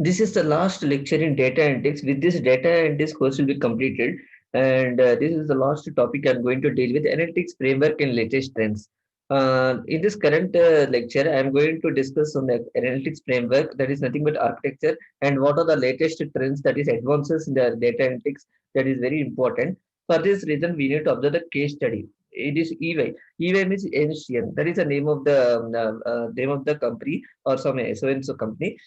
This is the last lecture in data analytics. With this, data analytics course will be completed, and this is the last topic I'm going to deal with: analytics framework and latest trends. In this current lecture, I'm going to discuss on the analytics framework, that is nothing but architecture, and what are the latest trends, that is advances in the data analytics, that is very important. For this reason, we need to observe the case study. It is EY. EY means ancient. That is the name of the name of the company, or some so and so company.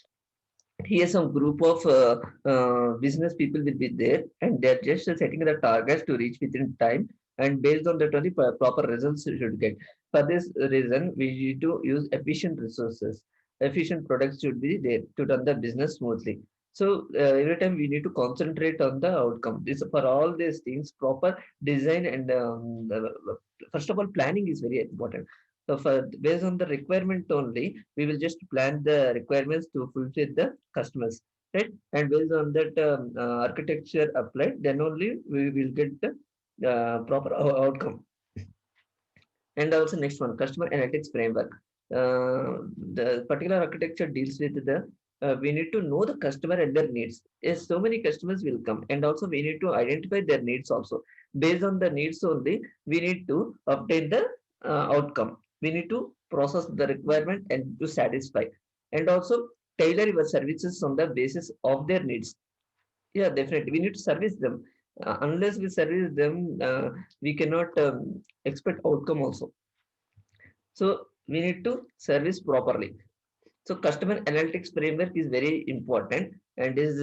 Here some group of business people will be there, and they're just setting the targets to reach within time, and based on that only proper results you should get. For this reason, we need to use efficient resources. Efficient products should be there to run the business smoothly. So every time we need to concentrate on the outcome. This, for all these things, proper design and first of all, planning is very important. So for based on the requirement only, we will just plan the requirements to fulfill the customers, right? And based on that architecture applied, then only we will get the proper outcome. And also next one, customer analytics framework. The particular architecture deals with the we need to know the customer and their needs. Yes, so many customers will come, and also we need to identify their needs also. Based on the needs only, we need to obtain the outcome. We need to process the requirement and to satisfy, and also tailor your services on the basis of their needs. Yeah, definitely. We need to service them. Unless we service them, we cannot expect outcome also. So we need to service properly. So customer analytics framework is very important, and this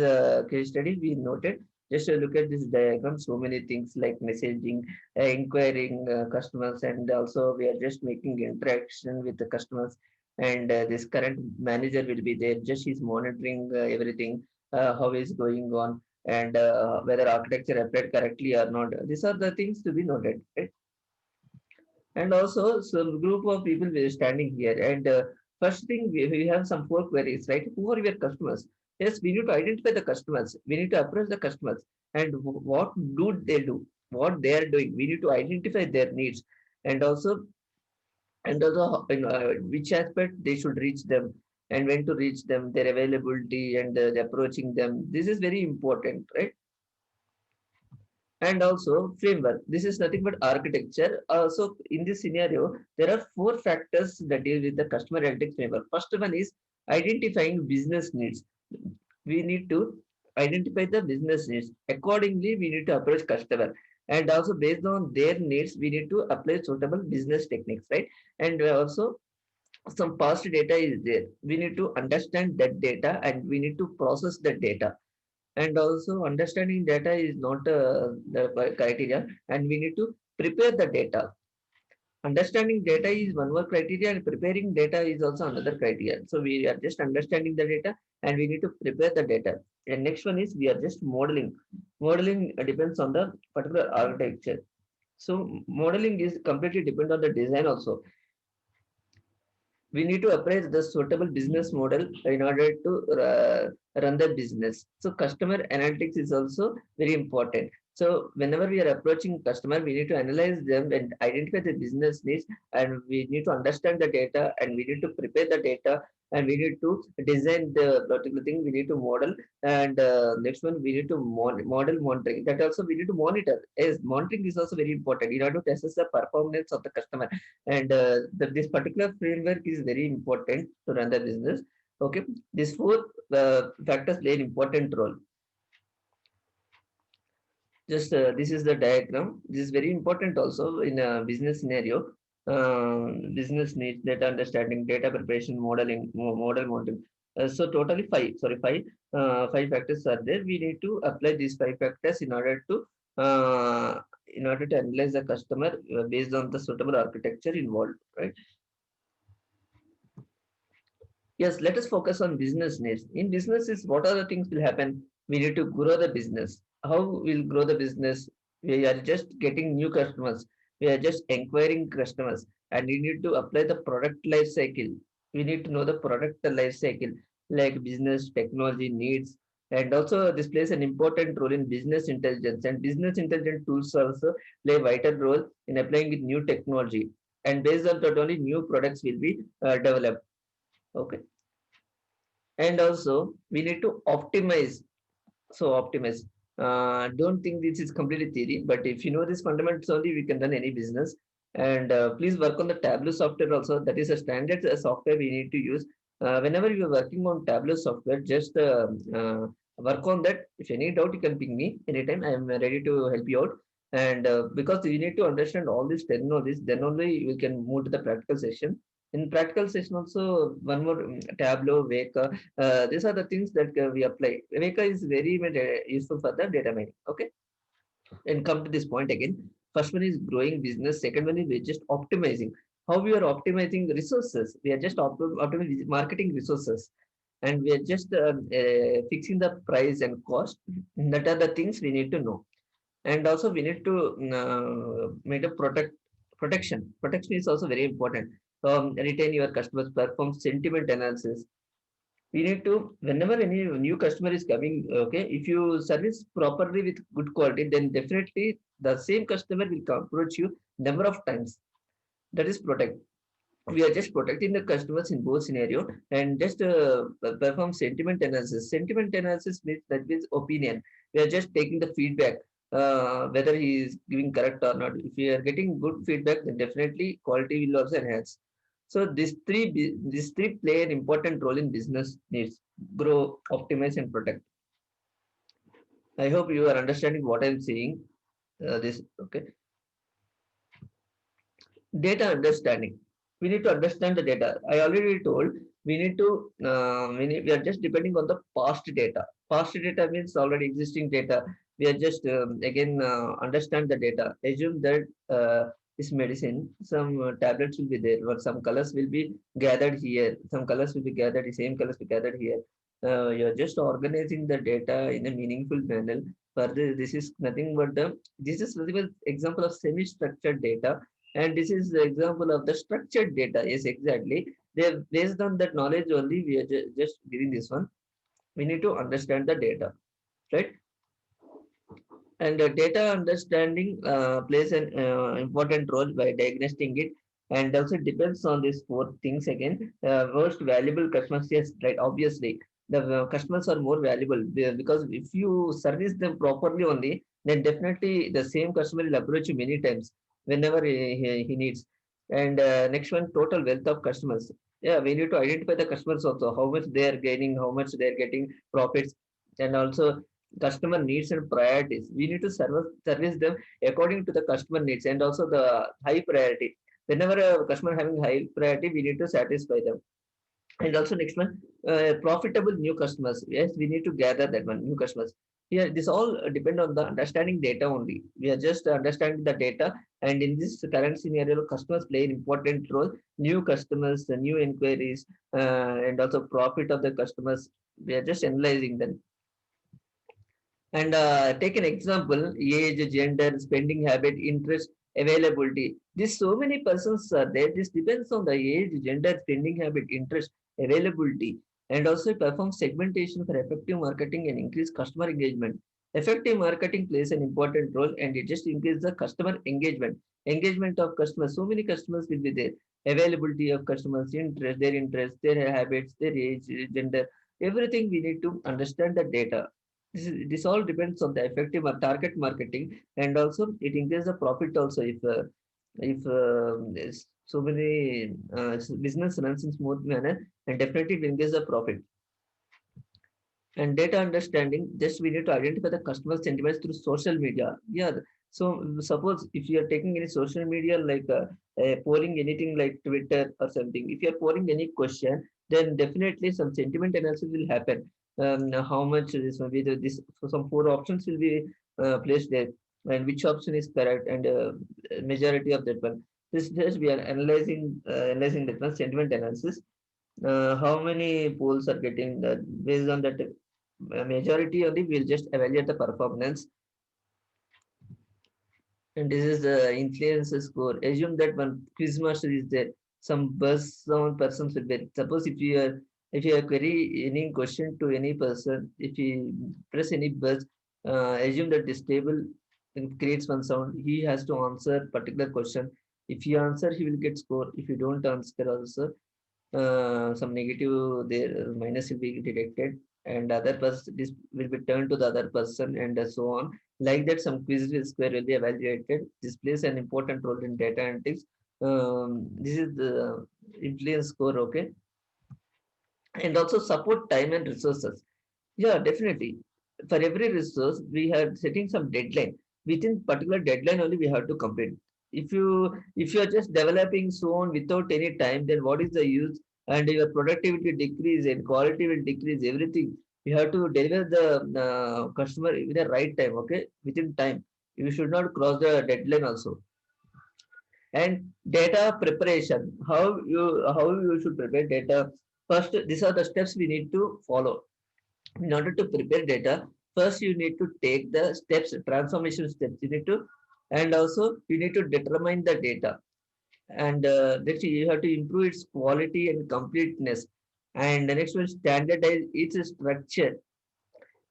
case study we noted. Just look at this diagram. So many things like messaging, inquiring customers, and also we are just making interaction with the customers. And this current manager will be there. Just he's monitoring everything, how is going on, and whether architecture applied correctly or not. These are the things to be noted, right? And also some group of people were standing here, and first thing, we have some four queries, right? Who are your customers? Yes, we need to identify the customers, we need to approach the customers, and what do they do, what they are doing. We need to identify their needs, and also in which aspect they should reach them, and when to reach them, their availability, and approaching them. This is very important, right? And also framework. This is nothing but architecture. So in this scenario, there are four factors that deal with the customer analytics framework. First one is identifying business needs. We need to identify the business needs. Accordingly, we need to approach customer, and also based on their needs, we need to apply suitable business techniques, right? And also some past data is there. We need to understand that data, and we need to process that data. And also understanding data is not the criteria, and we need to prepare the data. Understanding data is one more criteria, and preparing data is also another criteria. So we are just understanding the data, and we need to prepare the data. And next one is we are just modeling. Modeling depends on the particular architecture. So modeling is completely depend on the design also. We need to appraise the suitable business model in order to run the business. So customer analytics is also very important. So whenever we are approaching customer, we need to analyze them and identify the business needs, and we need to understand the data, and we need to prepare the data, and we need to design the particular thing. We need to model, and next one, we need to model monitoring. That also we need to monitor. Yes, monitoring is also very important in order to assess the performance of the customer. And this particular framework is very important to run the business. Okay, these four factors play an important role. Just this is the diagram. This is very important also in a business scenario. Business needs data understanding, data preparation, modeling, model modeling. So totally five, sorry, five factors are there. We need to apply these five factors in order to analyze the customer based on the suitable architecture involved, right? Yes, let us focus on business needs. In businesses, what are the things will happen? We need to grow the business. How will grow the business? We are just getting new customers. We are just acquiring customers, and we need to apply the product life cycle. We need to know the product life cycle, like business technology needs, and also this plays an important role in business intelligence. And business intelligence tools also play a vital role in applying with new technology. And based on that, only new products will be developed. Okay. And also we need to optimize. So optimize. Don't think this is completely theory, but if you know these fundamentals only, we can run any business. And please work on the Tableau software also. That is a standard software we need to use. Whenever you are working on Tableau software, just work on that. If any doubt, you can ping me anytime. I am ready to help you out. And because you need to understand all this terminologies, then only we can move to the practical session. In practical session also, one more Tableau, Weka. These are the things that we apply. Weka is very much useful for the data mining. Okay, and come to this point again. First one is growing business. Second one is we're just optimizing. How we are optimizing resources? We are just optimizing marketing resources, and we are just fixing the price and cost. That are the things we need to know. And also we need to make a protection. Protection is also very important. Retain your customers, perform sentiment analysis. We need to, whenever any new customer is coming, okay, if you service properly with good quality, then definitely the same customer will come approach you number of times. That is protect. We are just protecting the customers in both scenario. And just perform sentiment analysis. Sentiment analysis means, that means opinion. We are just taking the feedback, whether he is giving correct or not. If we are getting good feedback, then definitely quality will also enhance. So these three play an important role in business needs: grow, optimize, and protect. I hope you are understanding what I'm saying. This okay. Data understanding. We need to understand the data. I already told, we need to we are just depending on the past data. Past data means already existing data. We are just again understand the data. Assume that this medicine, some tablets will be there, but some colors will be gathered here, some colors will be gathered, the same colors will be gathered here. You're just organizing the data in a meaningful manner. Further, this is nothing but this is nothing but example of semi-structured data. And this is the example of the structured data. Yes, exactly. They're based on that knowledge only. We are just giving this one. We need to understand the data, right? And data understanding plays an important role by diagnosing it. And also depends on these four things again. Most valuable customers, yes, right? Obviously, the customers are more valuable because if you service them properly only, then definitely the same customer will approach you many times whenever he needs. And next one, total wealth of customers. Yeah, we need to identify the customers also, how much they are gaining, how much they are getting profits. And also customer needs and priorities. We need to service them according to the customer needs, and also the high priority. Whenever a customer having high priority, we need to satisfy them. And also next one, profitable new customers. Yes, we need to gather that one, new customers. Here, this all depend on the understanding data only. We are just understanding the data, and in this current scenario, customers play an important role. New customers, the new inquiries, and also profit of the customers. We are just analyzing them. And take an example: age, gender, spending habit, interest, availability. This so many persons are there. This depends on the age, gender, spending habit, interest, availability, and also perform segmentation for effective marketing and increase customer engagement. Effective marketing plays an important role, and it just increases the customer engagement. Engagement of customers. So many customers will be there. Availability of customers, interest, their habits, their age, gender. Everything we need to understand the data. This all depends on the effective target marketing, and also it increases the profit also. If so many business runs in smooth manner, and definitely it will increase the profit. And data understanding, just we need to identify the customer sentiments through social media. Yeah, so suppose if you are taking any social media, like polling anything like Twitter or something, if you are polling any question, then definitely some sentiment analysis will happen. How much this will be this, so some four options will be placed there, and which option is correct, and majority of that one. This just we are analyzing that one, sentiment analysis. How many polls are getting that, based on that majority only we'll just evaluate the performance. And this is the influence score. Assume that one quiz master is there, some buzz sound persons will be. Suppose if you are query any question to any person, if you press any buzz, assume that this table creates one sound, he has to answer particular question. If you answer, he will get score. If you don't answer also, some negative there minus will be detected, and other person this will be turned to the other person, and so on. Like that, some quiz will square will be evaluated. This plays an important role in data analytics. This is the influence score, okay, and also support time and resources. Yeah, definitely. For every resource, we are setting some deadline. Within particular deadline only, we have to complete. If you are just developing so on without any time, then what is the use? And your productivity decrease and quality will decrease. Everything you have to deliver the customer with the right time. Okay, within time. You should not cross the deadline also. And data preparation. How you should prepare data. First, these are the steps we need to follow in order to prepare data. First you need to take the steps, transformation steps you need to, and also you need to determine the data, and next you have to improve its quality and completeness, and the next one, standardize its structure,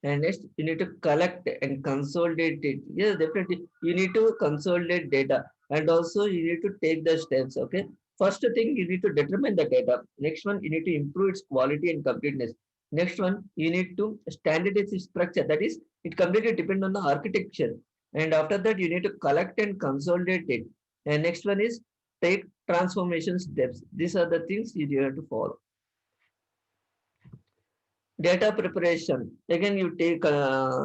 and next you need to collect and consolidate it. Yes, definitely you need to consolidate data, and also you need to take the steps. Okay, first thing you need to determine the data. Next one, you need to improve its quality and completeness. Next one, you need to standardize its structure, that is it completely depend on the architecture. And after that you need to collect and consolidate it. And next one is take transformation steps. These are the things you have to follow. Data preparation, again you take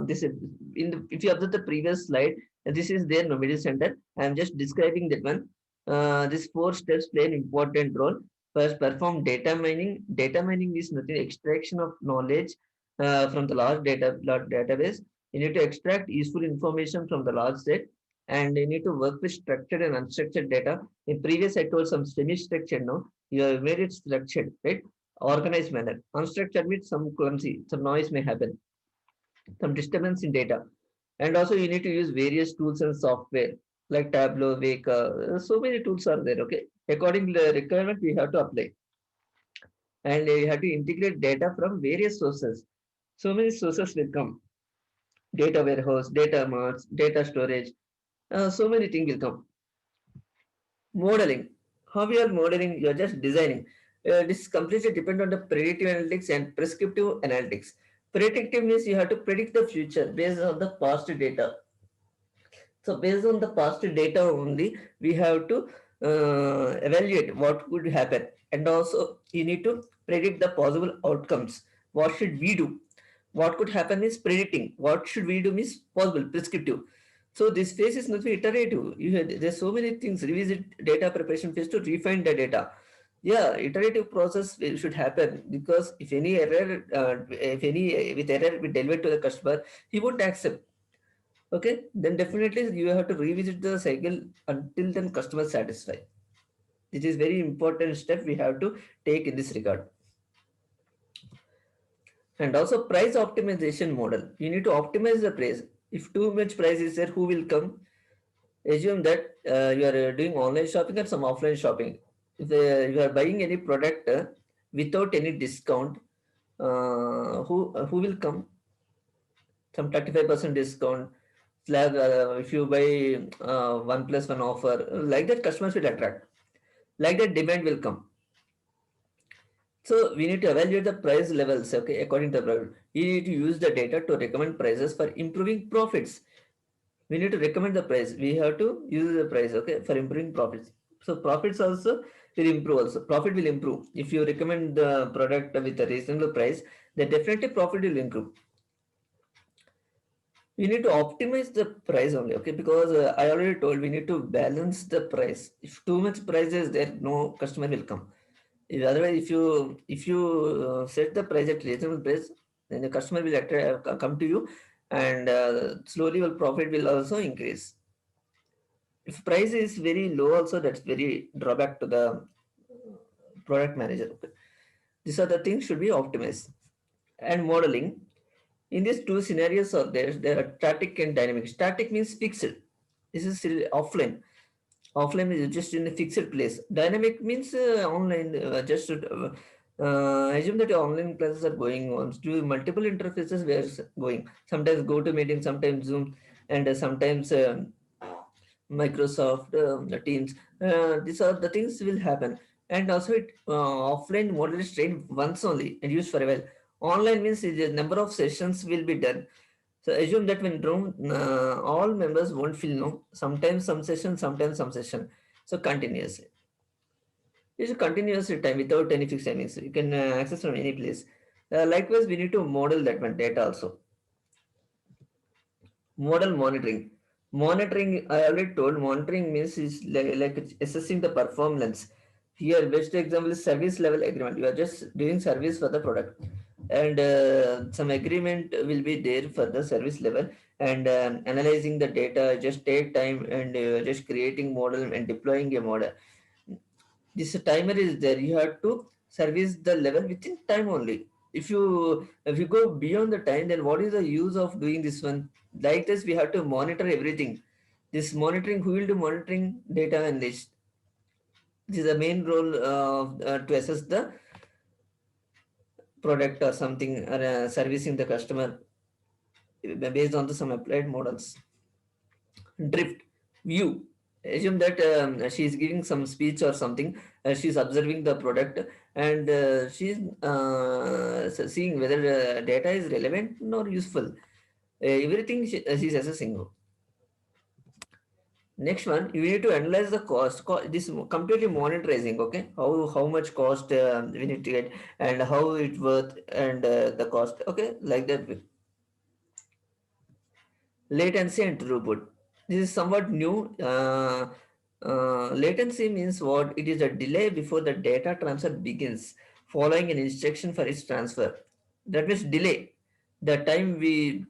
this in the, if you observe the previous slide, this is their no middle center. I am just describing that one. These four steps play an important role. First, perform data mining. Data mining is nothing extraction of knowledge from the large database. You need to extract useful information from the large set, and you need to work with structured and unstructured data. In previous I told some semi structured, no, you have made it structured, right? Organized manner. Unstructured means some clumsy, some noise may happen, some disturbance in data. And also you need to use various tools and software like Tableau, Weka. So many tools are there. Okay, according to the requirement, we have to apply, and you have to integrate data from various sources. So many sources will come: data warehouse, data marts, data storage. So many things will come. Modeling. How we are modeling? You are just designing. This completely depend on the predictive analytics and prescriptive analytics. Predictive means you have to predict the future based on the past data. So based on the past data only, we have to evaluate what could happen, and also you need to predict the possible outcomes. What should we do? What could happen is predicting. What should we do means possible, prescriptive. So this phase is not iterative. There's so many things. Revisit data preparation phase to refine the data. Yeah, iterative process should happen, because if any error, if any with error we deliver to the customer, he won't accept. Okay, then definitely you have to revisit the cycle until then customer satisfied. It is very important step we have to take in this regard. And also price optimization model. You need to optimize the price. If too much price is there, who will come? Assume that you are doing online shopping and some offline shopping. If you are buying any product without any discount, who will come? Some 35% discount. Like, if you buy one plus one offer, like that customers will attract. Like that demand will come. So we need to evaluate the price levels, okay, according to the product. We need to use the data to recommend prices for improving profits. We need to recommend the price. We have to use the price, okay, for improving profits. So profits also will improve also. Profit will improve. If you recommend the product with a reasonable price, then definitely profit will improve. We need to optimize the price only, okay, because I already told we need to balance the price. If too much price is there, no customer will come. Otherwise, if you set the price at reasonable price, then the customer will come to you, and slowly your profit will also increase. If price is very low also, that's very drawback to the product manager, okay. These are the things should be optimized. And modeling, in these two scenarios are there are static and dynamic. Static means fixed. This is still offline. Offline is just in a fixed place. Dynamic means online. Just assume that your online classes are going on. Do multiple interfaces where it's going. Sometimes go to meeting, sometimes Zoom, and sometimes Microsoft Teams. These are the things will happen, and also it offline model is trained once only and used for a while. Online means the number of sessions will be done. So assume that when room all members won't feel no. Sometimes some session, sometimes some session. So continuous. It's a continuous time without any fixed timings. You can access from any place. Likewise, we need to model that one data also. Model monitoring. Monitoring, I already told, monitoring means is like assessing the performance. Here, best example is service level agreement. You are just doing service for the product, and some agreement will be there for the service level. And analyzing the data just take time, and just creating model and deploying a model. This timer is there. You have to service the level within time only. If you go beyond the time, then what is the use of doing this one? Like this, we have to monitor everything. This monitoring, who will do monitoring? Data analyst. This is the main role to assess the product or something, or servicing the customer based on the some applied models. Drift, view. Assume that she is giving some speech or something. She's observing the product, and she's seeing whether data is relevant or useful. Everything she's assessing. Next one, you need to analyze the cost. This completely monitoring. Okay, how much cost we need to get, and how it worth, and the cost. Okay, like that. Latency and throughput. This is somewhat new. Latency means what? It is a delay before the data transfer begins, following an instruction for its transfer. That means delay. The time we,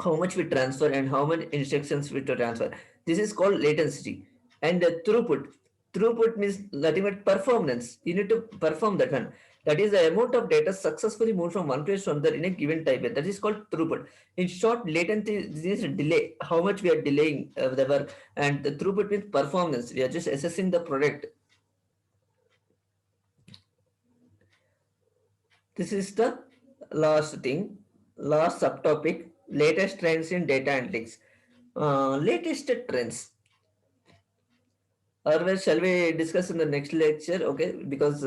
how much we transfer and how many instructions we to transfer. This is called latency. And the throughput. Throughput means nothing but performance. You need to perform that one. That is the amount of data successfully moved from one place to another in a given time. That is called throughput. In short, latency is delay. How much we are delaying the work, and the throughput means performance. We are just assessing the product. This is the last thing, last subtopic. Latest trends in data analytics. Latest trends. Otherwise, shall we discuss in the next lecture? Okay, because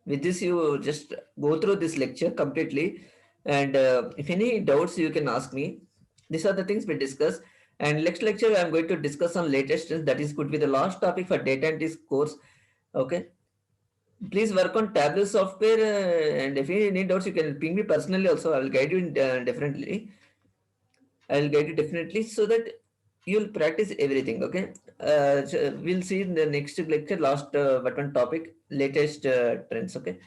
with this you just go through this lecture completely, and if any doubts you can ask me. These are the things we discuss. And next lecture I'm going to discuss on latest trends. That is could be the last topic for data analytics course. Okay, please work on Tableau software, and if you need doubts you can ping me personally also. I will guide you definitely. I will guide you definitely so that you'll practice everything. Okay. So we'll see in the next lecture, last but one topic, latest trends. Okay.